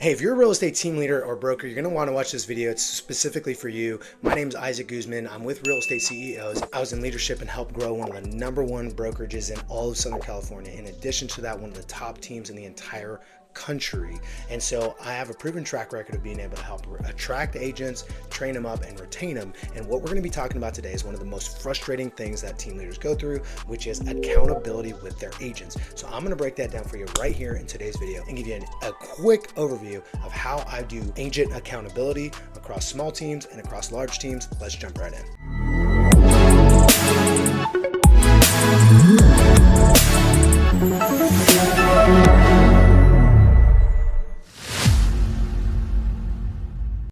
Hey, if you're a real estate team leader or broker, you're going to want to watch this video. It's specifically for you. My name is Isaac Guzman. I'm with Real Estate CEOs. I was in leadership and helped grow one of the #1 brokerages in all of Southern California. In addition to that, one of the top teams in the entire country. And so I have a proven track record of being able to help attract agents, train them up, and retain them. And what we're going to be talking about today is one of the most frustrating things that team leaders go through, which is accountability with their agents. So I'm going to break that down for you right here in today's video and give you a quick overview of how I do agent accountability across small teams and across large teams. Let's jump right in.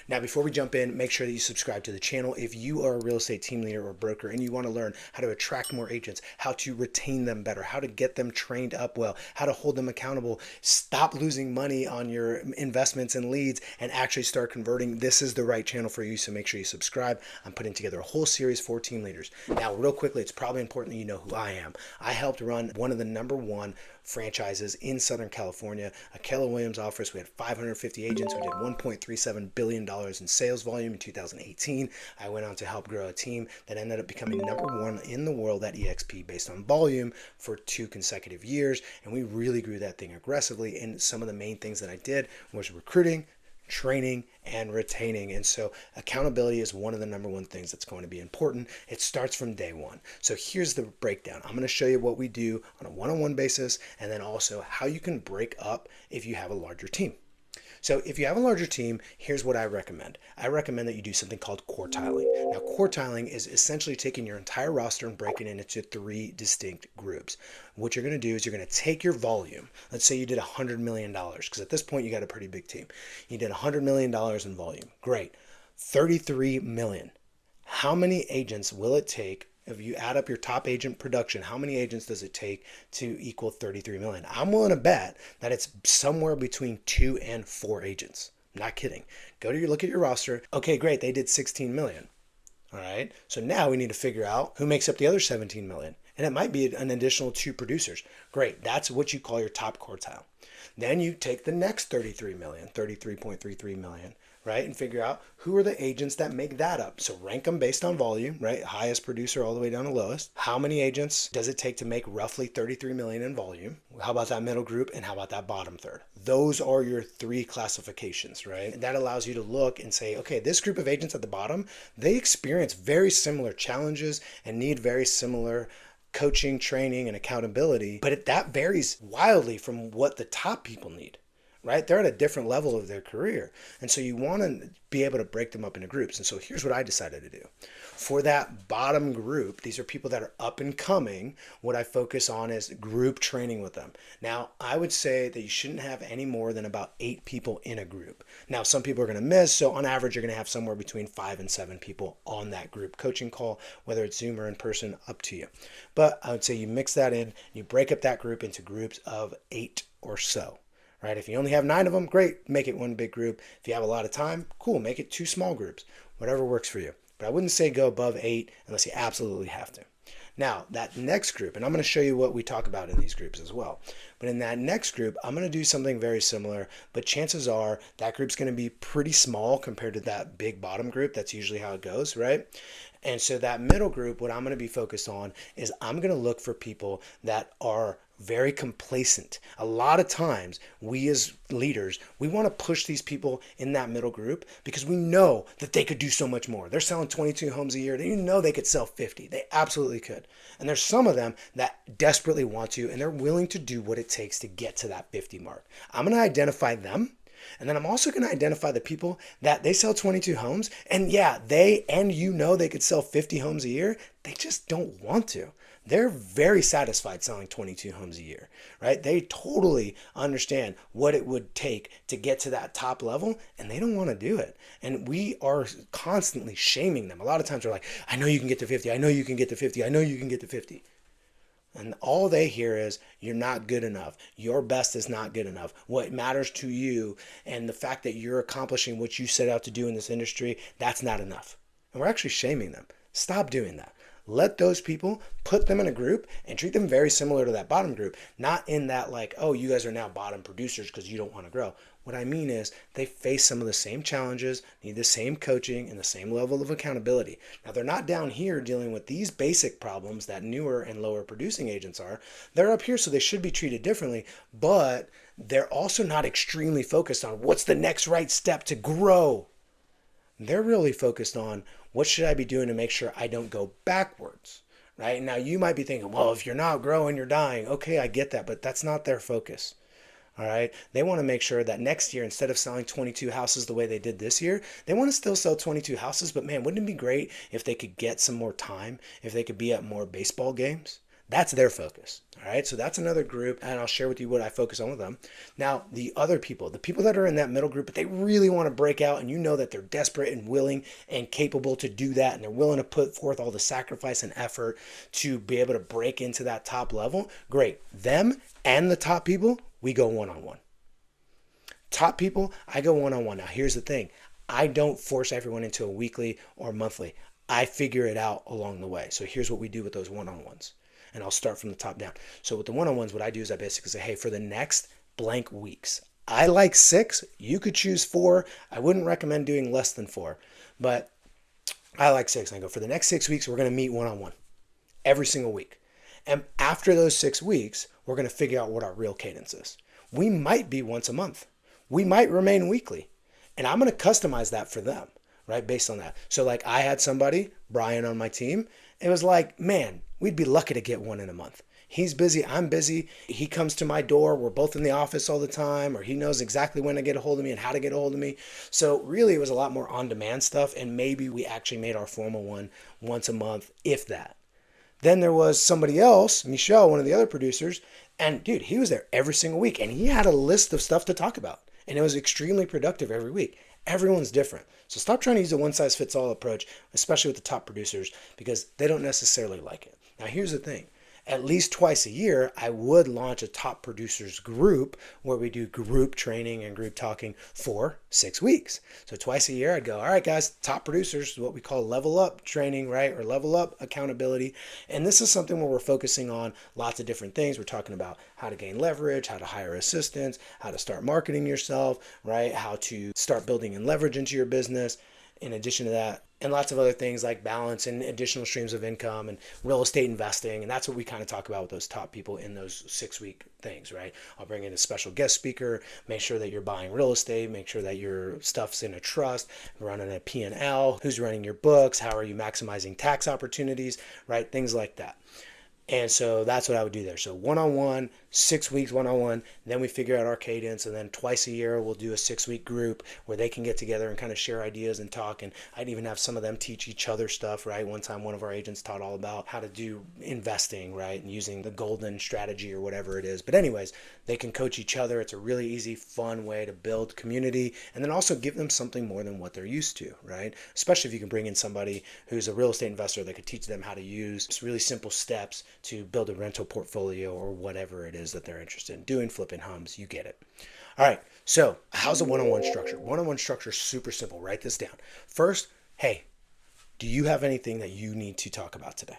Now, before we jump in, make sure that you subscribe to the channel. If you are a real estate team leader or broker and you want to learn how to attract more agents, how to retain them better, how to get them trained up well, how to hold them accountable, stop losing money on your investments and leads, and actually start converting, this is the right channel for you. So make sure you subscribe. I'm putting together a whole series for team leaders. Now, real quickly, it's probably important that you know who I am. I helped run one of the #1 franchises in Southern California, a Keller Williams office. We had 550 agents. We did $1.37 billion in sales volume in 2018. I went on to help grow a team that ended up becoming #1 in the world at EXP based on volume for 2 consecutive years. And we really grew that thing aggressively. And some of the main things that I did was recruiting, training, and retaining. And so accountability is one of the #1 things that's going to be important. It starts from day one. So here's the breakdown. I'm going to show you what we do on a one-on-one basis, and then also how you can break up if you have a larger team. So if you have a larger team, here's what I recommend. I recommend that you do something called quartiling. Now, quartiling is essentially taking your entire roster and breaking it into 3 distinct groups. What you're going to do is you're going to take your volume. Let's say you did $100 million, because at this point you got a pretty big team. You did $100 million in volume. Great. 33 million. How many agents will it take? If you add up your top agent production, how many agents does it take to equal 33 million? I'm willing to bet that it's somewhere between 2 and 4 agents. I'm not kidding. Look at your roster. Okay, great. They did 16 million. All right. So now we need to figure out who makes up the other 17 million. And it might be an additional 2 producers. Great. That's what you call your top quartile. Then you take the next 33 million, 33.33 million. Right? And figure out who are the agents that make that up. So rank them based on volume, right? Highest producer all the way down to lowest. How many agents does it take to make roughly 33 million in volume? How about that middle group? And how about that bottom third? Those are your 3 classifications, right? And that allows you to look and say, okay, this group of agents at the bottom, they experience very similar challenges and need very similar coaching, training, and accountability. But that varies wildly from what the top people need. Right? They're at a different level of their career. And so you want to be able to break them up into groups. And so here's what I decided to do. For that bottom group, these are people that are up and coming. What I focus on is group training with them. Now, I would say that you shouldn't have any more than about 8 people in a group. Now, some people are going to miss. So on average, you're going to have somewhere between 5 and 7 people on that group coaching call, whether it's Zoom or in person, up to you. But I would say you mix that in, you break up that group into groups of 8 or so. Right? If you only have 9 of them, great, make it one big group. If you have a lot of time, cool, make it 2 small groups, whatever works for you. But I wouldn't say go above 8 unless you absolutely have to. Now, that next group, and I'm going to show you what we talk about in these groups as well. But in that next group, I'm going to do something very similar, but chances are that group's going to be pretty small compared to that big bottom group. That's usually how it goes, right? And so that middle group, what I'm going to be focused on is I'm going to look for people that are very complacent. A lot of times, we as leaders, we want to push these people in that middle group because we know that they could do so much more. They're selling 22 homes a year. They know they could sell 50. They absolutely could. And there's some of them that desperately want to, and they're willing to do what it takes to get to that 50 mark. I'm going to identify them. And then I'm also going to identify the people that they sell 22 homes. And yeah, they could sell 50 homes a year. They just don't want to. They're very satisfied selling 22 homes a year, right? They totally understand what it would take to get to that top level, and they don't want to do it. And we are constantly shaming them. A lot of times we're like, I know you can get to 50. I know you can get to 50. I know you can get to 50. And all they hear is, you're not good enough. Your best is not good enough. What matters to you and the fact that you're accomplishing what you set out to do in this industry, that's not enough. And we're actually shaming them. Stop doing that. Let those people, put them in a group and treat them very similar to that bottom group. Not in that like, oh, you guys are now bottom producers because you don't want to grow. What I mean is they face some of the same challenges, need the same coaching and the same level of accountability. Now, they're not down here dealing with these basic problems that newer and lower producing agents are. They're up here, so they should be treated differently, but they're also not extremely focused on what's the next right step to grow. They're really focused on what should I be doing to make sure I don't go backwards, right? Now, you might be thinking, well, if you're not growing, you're dying. Okay, I get that, but that's not their focus. All right. They want to make sure that next year, instead of selling 22 houses the way they did this year, they want to still sell 22 houses. But man, wouldn't it be great if they could get some more time, if they could be at more baseball games? That's their focus. All right. So that's another group. And I'll share with you what I focus on with them. Now, the other people, the people that are in that middle group, but they really want to break out and you know that they're desperate and willing and capable to do that. And they're willing to put forth all the sacrifice and effort to be able to break into that top level. Great. Them and the top people, we go one-on-one. Top people, I go one-on-one. Now, here's the thing. I don't force everyone into a weekly or monthly. I figure it out along the way. So here's what we do with those one-on-ones. And I'll start from the top down. So with the one-on-ones, what I do is I basically say, hey, for the next blank weeks, I like 6. You could choose 4. I wouldn't recommend doing less than 4. But I like 6. And I go, for the next 6 weeks, we're going to meet one-on-one every single week. And after those 6 weeks, we're going to figure out what our real cadence is. We might be once a month. We might remain weekly. And I'm going to customize that for them, right? Based on that. So like I had somebody, Brian on my team, it was like, man, we'd be lucky to get one in a month. He's busy, I'm busy. He comes to my door. We're both in the office all the time, or he knows exactly when to get a hold of me and how to get a hold of me. So really it was a lot more on-demand stuff. And maybe we actually made our formal one once a month, if that. Then there was somebody else, Michelle, one of the other producers, and dude, he was there every single week and he had a list of stuff to talk about. And it was extremely productive every week. Everyone's different. So stop trying to use a one-size-fits-all approach, especially with the top producers, because they don't necessarily like it. Now, here's the thing. At least twice a year, I would launch a top producers group where we do group training and group talking for 6 weeks. So twice a year, I'd go, all right, guys, top producers, what we call level up training, right? Or level up accountability. And this is something where we're focusing on lots of different things. We're talking about how to gain leverage, how to hire assistants, how to start marketing yourself, right? How to start building and leverage into your business. In addition to that, and lots of other things like balance and additional streams of income and real estate investing. And that's what we kind of talk about with those top people in those 6-week things, right? I'll bring in a special guest speaker, make sure that you're buying real estate, make sure that your stuff's in a trust, running a P&L, who's running your books, how are you maximizing tax opportunities, right? Things like that. And so that's what I would do there. So one-on-one, 6 weeks one-on-one, then we figure out our cadence, and then twice a year we'll do a 6-week group where they can get together and kind of share ideas and talk. And I'd even have some of them teach each other stuff, right? One time one of our agents taught all about how to do investing, right? And using the golden strategy or whatever it is. But anyways, they can coach each other. It's a really easy, fun way to build community and then also give them something more than what they're used to, right? Especially if you can bring in somebody who's a real estate investor that could teach them how to use really simple steps to build a rental portfolio or whatever it is that they're interested in doing, flipping homes. You get it. All right. So how's a one-on-one structure? One-on-one structure is super simple. Write this down. First, hey, do you have anything that you need to talk about today?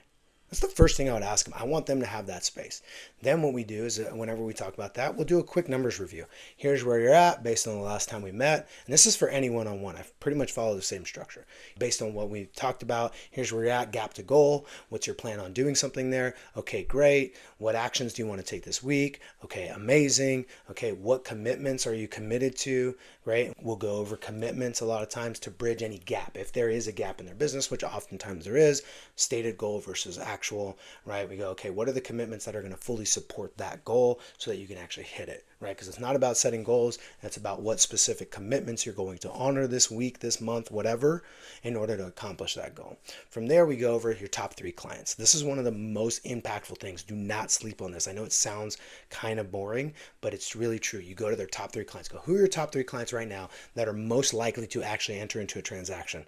That's the first thing I would ask them. I want them to have that space. Then what we do is whenever we talk about that, we'll do a quick numbers review. Here's where you're at based on the last time we met. And this is for any one-on-one. I pretty much follow the same structure. Based on what we talked about, here's where you're at, gap to goal. What's your plan on doing something there? Okay, great. What actions do you want to take this week? Okay, amazing. Okay, what commitments are you committed to? Right? We'll go over commitments a lot of times to bridge any gap. If there is a gap in their business, which oftentimes there is, stated goal versus actual, right? We go, okay, what are the commitments that are going to fully support that goal so that you can actually hit it, right? Because it's not about setting goals. It's about what specific commitments you're going to honor this week, this month, whatever, in order to accomplish that goal. From there, we go over your top 3 clients. This is one of the most impactful things. Do not sleep on this. I know it sounds kind of boring, but it's really true. You go to their top 3 clients. Go, who are your top 3 clients right now that are most likely to actually enter into a transaction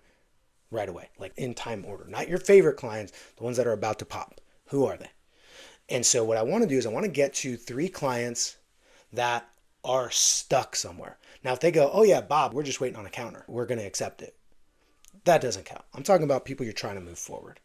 right away, like in time order? Not your favorite clients, the ones that are about to pop. Who are they? And so what I want to do is I want to get to 3 clients that are stuck somewhere. Now, if they go, oh yeah, Bob, we're just waiting on a counter, we're going to accept it. That doesn't count. I'm talking about people you're trying to move forward,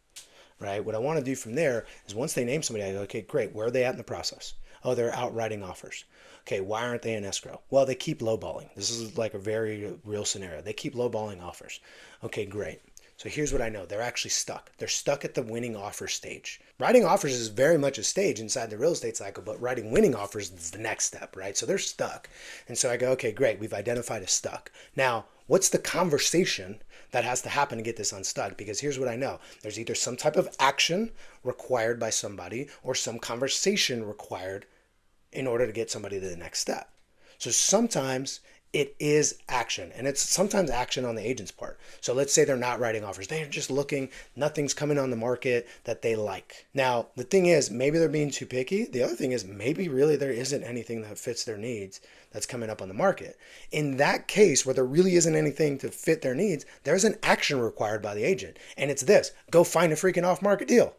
right? What I want to do from there is once they name somebody, I go, okay, great. Where are they at in the process? Oh, they're out writing offers. Okay, why aren't they in escrow? Well, they keep lowballing. This is like a very real scenario. They keep lowballing offers. Okay, great. So here's what I know. They're actually stuck. They're stuck at the winning offer stage. Writing offers is very much a stage inside the real estate cycle, but writing winning offers is the next step, right? So they're stuck. And so I go, okay, great. We've identified a stuck. Now, what's the conversation that has to happen to get this unstuck? Because here's what I know. There's either some type of action required by somebody or some conversation required in order to get somebody to the next step. So sometimes it is action, and it's sometimes action on the agent's part. So let's say they're not writing offers. They're just looking, nothing's coming on the market that they like. Now, the thing is, maybe they're being too picky. The other thing is maybe really there isn't anything that fits their needs that's coming up on the market. In that case, where there really isn't anything to fit their needs, there's an action required by the agent. And it's this: go find a freaking off-market deal.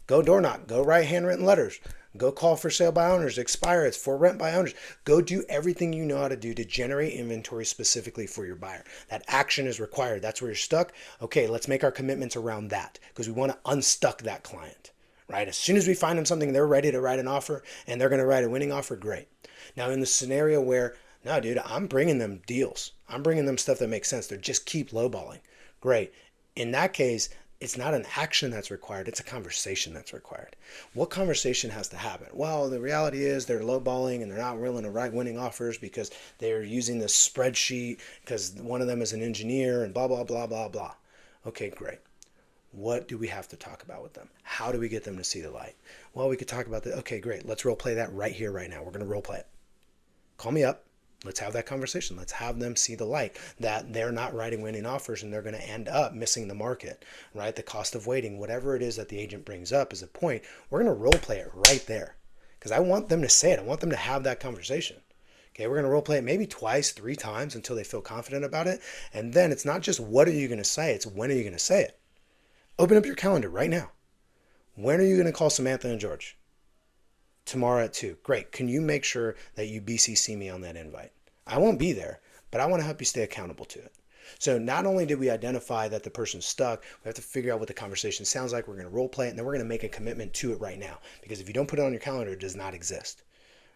Go door knock, go write handwritten letters, go call for sale by owners, expire it's for rent by owners. Go do everything you know how to do to generate inventory specifically for your buyer. That action is required. That's where you're stuck. Okay, let's make our commitments around that because we want to unstuck that client, right? As soon as we find them something, they're ready to write an offer and they're going to write a winning offer, great. Now in the scenario where, no, dude, I'm bringing them deals. I'm bringing them stuff that makes sense. They just keep lowballing. Great. In that case, it's not an action that's required, it's a conversation that's required. What conversation has to happen? Well, the reality is they're lowballing and they're not willing to write winning offers because they're using this spreadsheet because one of them is an engineer and blah, blah, blah, blah, blah. Okay, great. What do we have to talk about with them? How do we get them to see the light? Well, we could talk about that. Okay, great. Let's role play that right here, right now. We're going to role play it. Call me up. Let's have that conversation. Let's have them see the light that they're not writing winning offers and they're going to end up missing the market, right? The cost of waiting, whatever it is that the agent brings up as a point, we're going to role play it right there because I want them to say it. I want them to have that conversation. Okay, we're going to role play it maybe twice, 3 times until they feel confident about it. And then it's not just what are you going to say, it's when are you going to say it. Open up your calendar right now. When are you going to call Samantha and George? Tomorrow at 2. Great. Can you make sure that you BCC me on that invite? I won't be there, but I want to help you stay accountable to it. So not only did we identify that the person's stuck, we have to figure out what the conversation sounds like. We're going to role play it, and then we're going to make a commitment to it right now. Because if you don't put it on your calendar, it does not exist.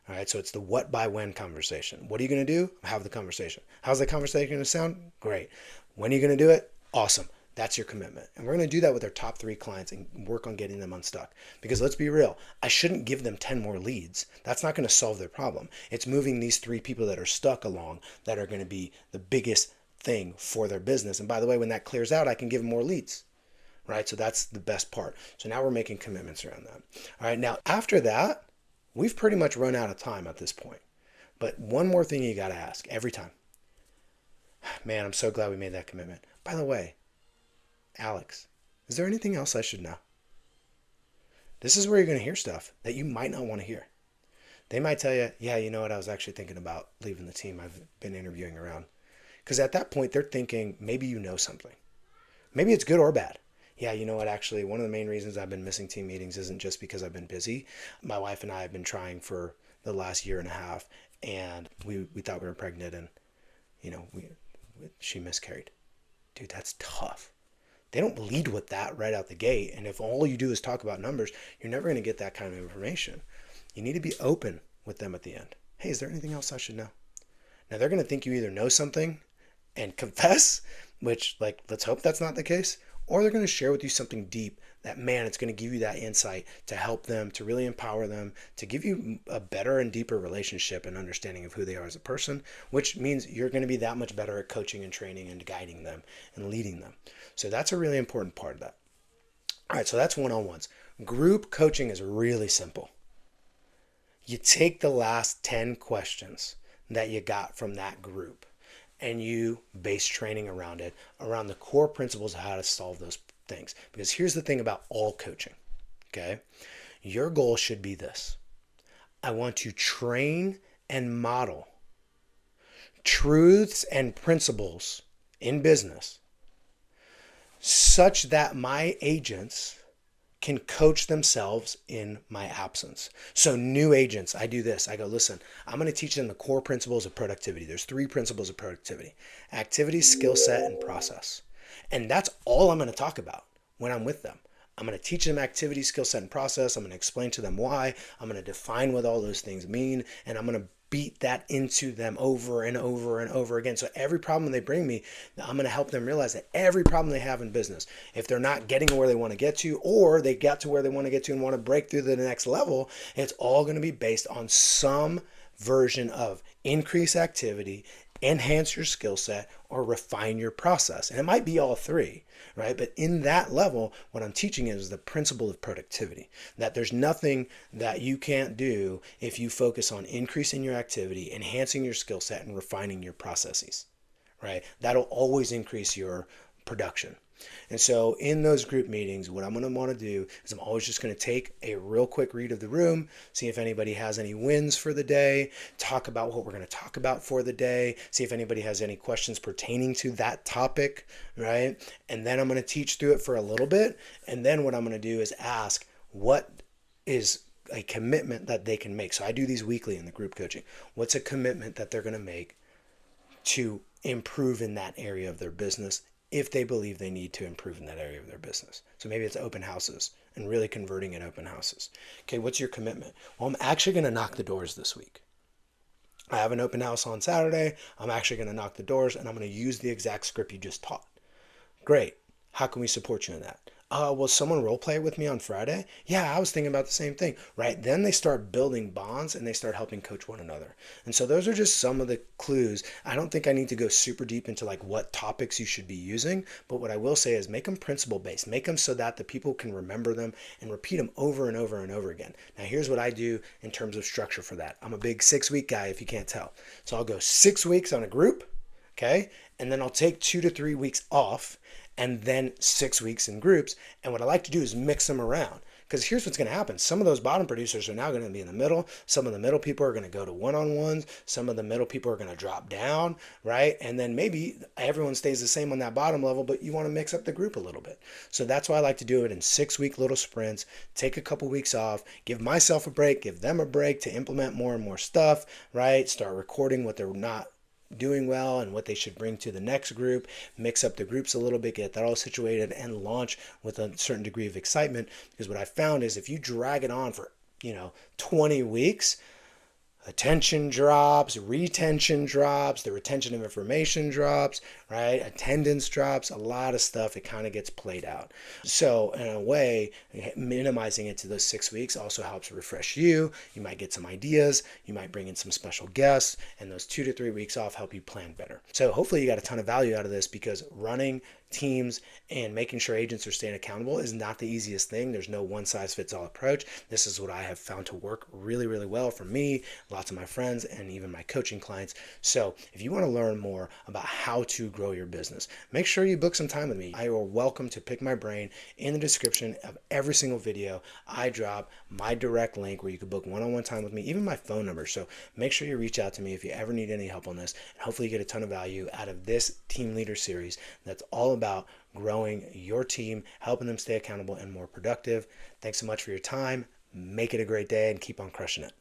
All right, so it's the what by when conversation. What are you going to do? Have the conversation. How's the conversation going to sound? Great. When are you going to do it? Awesome. That's your commitment. And we're going to do that with our top 3 clients and work on getting them unstuck. Because let's be real, I shouldn't give them 10 more leads. That's not going to solve their problem. It's moving these 3 people that are stuck along that are going to be the biggest thing for their business. And by the way, when that clears out, I can give them more leads. Right? So that's the best part. So now we're making commitments around that. All right. Now, after that, we've pretty much run out of time at this point. But one more thing you got to ask every time. Man, I'm so glad we made that commitment. By the way, Alex, is there anything else I should know? This is where you're going to hear stuff that you might not want to hear. They might tell you, yeah, you know what, I was actually thinking about leaving the team. I've been interviewing around. Because at that point, they're thinking maybe you know something. Maybe it's good or bad. Yeah, you know what, actually, one of the main reasons I've been missing team meetings isn't just because I've been busy. My wife and I have been trying for the last year and a half, and we thought we were pregnant, and, you know, she miscarried. Dude, that's tough. They don't lead with that right out the gate. And if all you do is talk about numbers, you're never going to get that kind of information. You need to be open with them at the end. Hey, is there anything else I should know? Now, they're going to think you either know something and confess, which, like, let's hope that's not the case, or they're going to share with you something deep that, man, it's going to give you that insight to help them, to really empower them, to give you a better and deeper relationship and understanding of who they are as a person, which means you're going to be that much better at coaching and training and guiding them and leading them. So that's a really important part of that. All right, so that's one-on-ones. Group coaching is really simple. You take the last 10 questions that you got from that group and you base training around it, around the core principles of how to solve those things. Because here's the thing about all coaching, okay? Your goal should be this. I want to train and model truths and principles in business such that my agents can coach themselves in my absence. So new agents, I do this. I go, listen, I'm going to teach them the core principles of productivity. There's 3 principles of productivity: activity, skill set, and process. And that's all I'm going to talk about when I'm with them. I'm going to teach them activity, skill set, and process. I'm going to explain to them why. I'm going to define what all those things mean, and I'm going to beat that into them over and over and over again. So every problem they bring me, I'm going to help them realize that every problem they have in business, if they're not getting where they want to get to, or they got to where they want to get to and want to break through to the next level, it's all going to be based on some version of increase activity, enhance your skill set, or refine your process. And it might be all three, right? But in that level, what I'm teaching is the principle of productivity, that there's nothing that you can't do if you focus on increasing your activity, enhancing your skill set, and refining your processes, right? That'll always increase your production. And so in those group meetings, what I'm going to want to do is I'm always just going to take a real quick read of the room, see if anybody has any wins for the day, talk about what we're going to talk about for the day, see if anybody has any questions pertaining to that topic, right? And then I'm going to teach through it for a little bit. And then what I'm going to do is ask what is a commitment that they can make. So I do these weekly in the group coaching. What's a commitment that they're going to make to improve in that area of their business if they believe they need to improve in that area of their business? So maybe it's open houses and really converting in open houses. Okay, what's your commitment? Well, I'm actually going to knock the doors this week. I have an open house on Saturday. I'm actually going to knock the doors, and I'm going to use the exact script you just taught. Great. How can we support you in that? Will someone role play with me on Friday? Yeah, I was thinking about the same thing, right? Then they start building bonds and they start helping coach one another. And so those are just some of the clues. I don't think I need to go super deep into like what topics you should be using, but what I will say is make them principle based. Make them so that the people can remember them and repeat them over and over and over again. Now here's what I do in terms of structure for that. I'm a big 6-week guy if you can't tell. So I'll go 6 weeks on a group, okay? And then I'll take 2 to 3 weeks off, and then 6 weeks in groups. And what I like to do is mix them around. Because here's what's going to happen. Some of those bottom producers are now going to be in the middle. Some of the middle people are going to go to one-on-ones. Some of the middle people are going to drop down, right? And then maybe everyone stays the same on that bottom level, but you want to mix up the group a little bit. So that's why I like to do it in 6-week little sprints. Take a couple weeks off. Give myself a break. Give them a break to implement more and more stuff, right? Start recording what they're not doing well and what they should bring to the next group, mix up the groups a little bit, get that all situated, and launch with a certain degree of excitement. Because what I found is if you drag it on for 20 weeks, attention drops, retention drops, the retention of information drops, right? Attendance drops, a lot of stuff. It kind of gets played out. So in a way, minimizing it to those 6 weeks also helps refresh you. You might get some ideas. You might bring in some special guests, and those 2 to 3 weeks off help you plan better. So hopefully you got a ton of value out of this, because running teams and making sure agents are staying accountable is not the easiest thing. There's no one size fits all approach. This is what I have found to work really, really well for me, lots of my friends, and even my coaching clients. So if you want to learn more about how to grow your business, make sure you book some time with me. You are welcome to pick my brain. In the description of every single video, I drop my direct link where you can book one-on-one time with me, even my phone number. So make sure you reach out to me if you ever need any help on this, and hopefully you get a ton of value out of this team leader series that's all about growing your team, helping them stay accountable and more productive. Thanks so much for your time. Make it a great day and keep on crushing it.